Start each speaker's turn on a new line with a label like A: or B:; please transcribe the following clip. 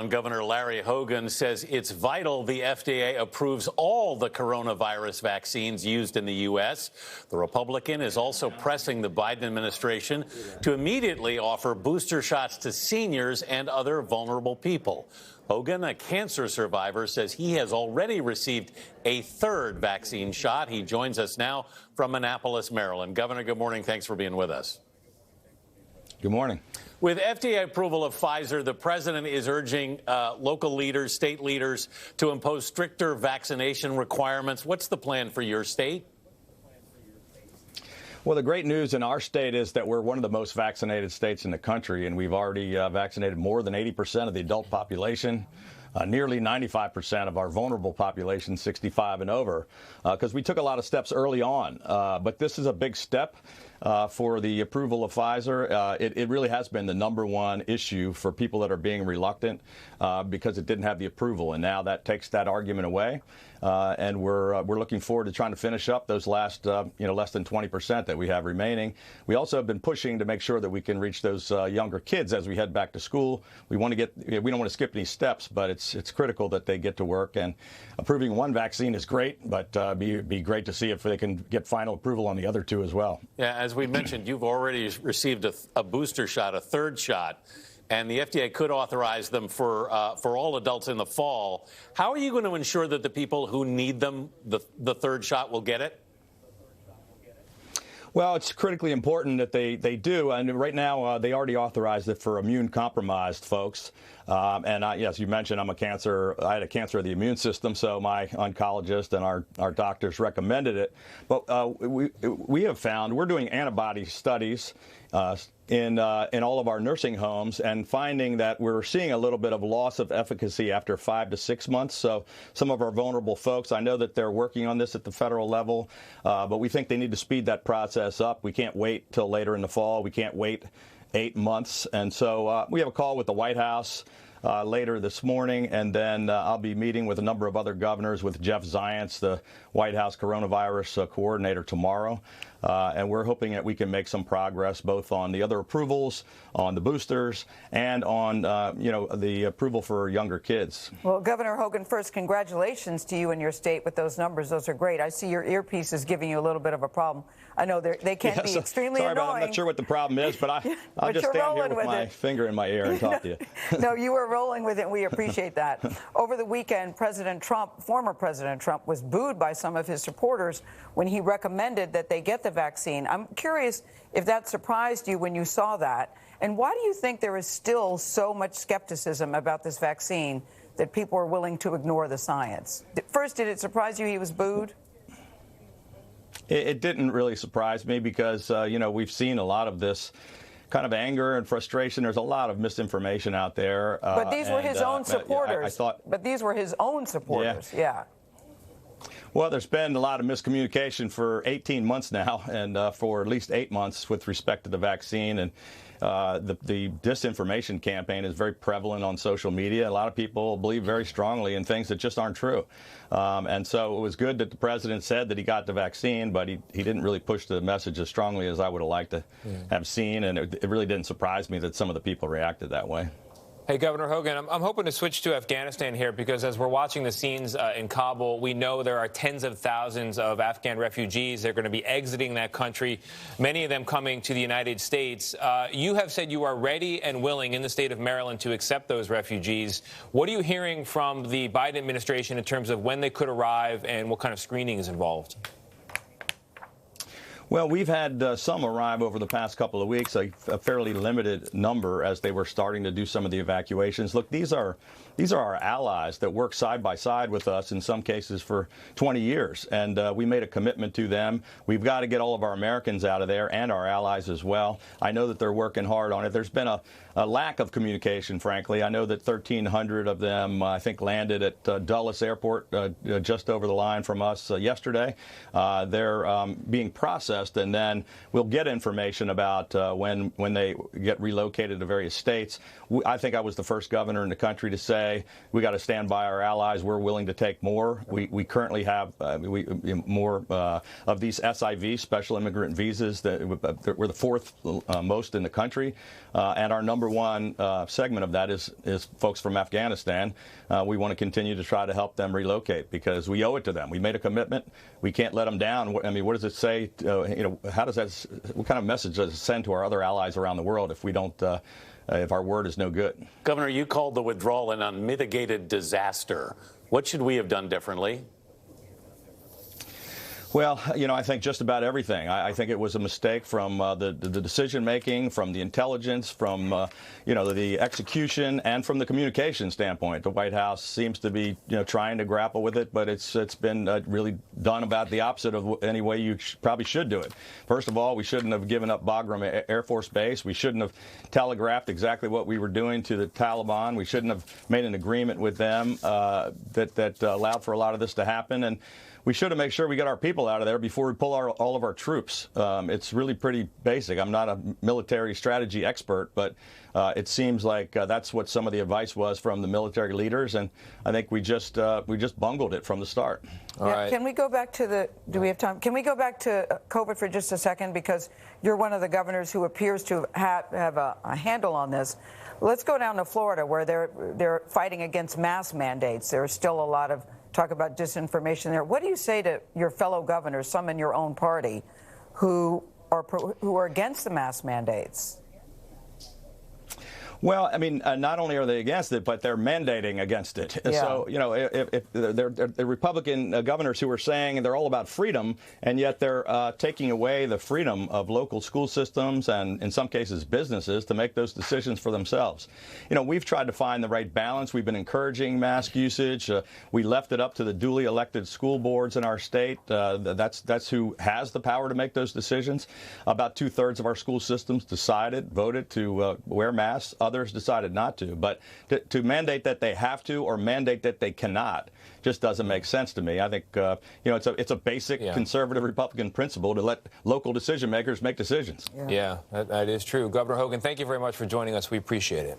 A: Maryland Governor Larry Hogan says it's vital the FDA approves all the coronavirus vaccines used in the U.S. The Republican is also pressing the Biden administration to immediately offer booster shots to seniors and other vulnerable people. Hogan, a cancer survivor, says he has already received a third vaccine shot. He joins us now from Annapolis, Maryland. Governor, good morning. Thanks for being with us.
B: Good morning.
A: With FDA approval of Pfizer, the president is urging local leaders, state leaders, to impose stricter vaccination requirements. What's the plan for your state?
B: Well, the great news in our state is that we're one of the most vaccinated states in the country, and we've already vaccinated more than 80% of the adult population. Nearly 95% of our vulnerable population, 65 and over, because we took a lot of steps early on. But this is a big step for the approval of Pfizer. It really has been the #1 issue for people that are being reluctant because it didn't have the approval. And now that takes that argument away. And we're looking forward to trying to finish up those last, less than 20% that we have remaining. We also have been pushing to make sure that we can reach those younger kids as we head back to school. We don't want to skip any steps, but it's critical that they get to work. And approving one vaccine is great, but be great to see if they can get final approval on the other two as well.
A: Yeah, as we mentioned, you've already received a booster shot, a third shot. And the FDA could authorize them for all adults in the fall. How are you going to ensure that the people who need them, the third shot, will get it?
B: Well, it's critically important that they do. And right now, they already authorized it for immune-compromised folks. Yes, you mentioned I had a cancer of the immune system, so my oncologist and our doctors recommended it. But we have found, we're doing antibody studies in all of our nursing homes and finding that we're seeing a little bit of loss of efficacy after 5 to 6 months. So some of our vulnerable folks, I know that they're working on this at the federal level, but we think they need to speed that process up. We can't wait till later in the fall. We can't wait 8 months. And so we have a call with the White House later this morning, and then I'll be meeting with a number of other governors, with Jeff Zients, the White House coronavirus coordinator, tomorrow. And we're hoping that we can make some progress both on the other approvals, on the boosters, and on, the approval for younger kids.
C: Well, Governor Hogan, first, congratulations to you and your state with those numbers. Those are great. I see your earpiece is giving you a little bit of a problem. I know they can be extremely
B: sorry,
C: annoying.
B: I'm not sure what the problem is, but I'll just stand here with my finger in my ear and talk to you.
C: No, you were rolling with it, and we appreciate that. Over the weekend, former President Trump, was booed by some of his supporters when he recommended that they get the vaccine. I'm curious if that surprised you when you saw that. And why do you think there is still so much skepticism about this vaccine that people are willing to ignore the science? First, did it surprise you he was booed?
B: It didn't really surprise me because, we've seen a lot of this kind of anger and frustration. There's a lot of misinformation out there.
C: But these were his own supporters. But these were his own supporters, yeah.
B: Well, there's been a lot of miscommunication for 18 months now, and for at least 8 months with respect to the vaccine. And the disinformation campaign is very prevalent on social media. A lot of people believe very strongly in things that just aren't true. And so it was good that the president said that he got the vaccine, but he didn't really push the message as strongly as I would have liked to have seen. And it really didn't surprise me that some of the people reacted that way.
D: Hey, Governor Hogan, I'm hoping to switch to Afghanistan here because as we're watching the scenes in Kabul, we know there are tens of thousands of Afghan refugees. They're going to be exiting that country, many of them coming to the United States. You have said you are ready and willing in the state of Maryland to accept those refugees. What are you hearing from the Biden administration in terms of when they could arrive and what kind of screening is involved?
B: Well, we've had some arrive over the past couple of weeks, a fairly limited number as they were starting to do some of the evacuations. Look, these are our allies that work side by side with us in some cases for 20 years. And we made a commitment to them. We've got to get all of our Americans out of there and our allies as well. I know that they're working hard on it. There's been a lack of communication, frankly. I know that 1,300 of them, I think, landed at Dulles Airport just over the line from us yesterday. They're being processed processed, and then we'll get information about when they get relocated to various states. I think I was the first governor in the country to say we got to stand by our allies. We're willing to take more. We currently have more of these SIV, special immigrant visas. That we're the fourth most in the country, and our number one segment of that is folks from Afghanistan. We want to continue to try to help them relocate because we owe it to them. We made a commitment. We can't let them down. I mean, what does it say? How does that? What kind of message does it send to our other allies around the world if we don't? If our word is no good?
A: Governor, you called the withdrawal an unmitigated disaster. What should we have done differently?
B: Well, I think just about everything. I think it was a mistake from the decision-making, from the intelligence, from, the execution, and from the communication standpoint. The White House seems to be, trying to grapple with it, but it's been really done about the opposite of any way you probably should do it. First of all, we shouldn't have given up Bagram Air Force Base. We shouldn't have telegraphed exactly what we were doing to the Taliban. We shouldn't have made an agreement with them that allowed for a lot of this to happen. And we should have made sure we get our people out of there before we pull all of our troops. It's really pretty basic. I'm not a military strategy expert, but it seems like that's what some of the advice was from the military leaders, and I think we just bungled it from the start.
C: All right. Can we go back to do we have time? Can we go back to COVID for just a second, because you're one of the governors who appears to have a handle on this. Let's go down to Florida, where they're fighting against mask mandates. There's still a lot of talk about disinformation there. What do you say to your fellow governors, some in your own party, who are against the mask mandates?
B: Well, I mean, not only are they against it, but they're mandating against it. Yeah. So, if they're Republican governors who are saying they're all about freedom, and yet they're taking away the freedom of local school systems and, in some cases, businesses to make those decisions for themselves. We've tried to find the right balance. We've been encouraging mask usage. We left it up to the duly elected school boards in our state. That's who has the power to make those decisions. About 2/3 of our school systems voted to wear masks. Others decided not to. But to mandate that they have to or mandate that they cannot just doesn't make sense to me. I think it's a basic conservative Republican principle to let local decision makers make decisions.
D: Yeah, that is true. Governor Hogan, thank you very much for joining us. We appreciate it.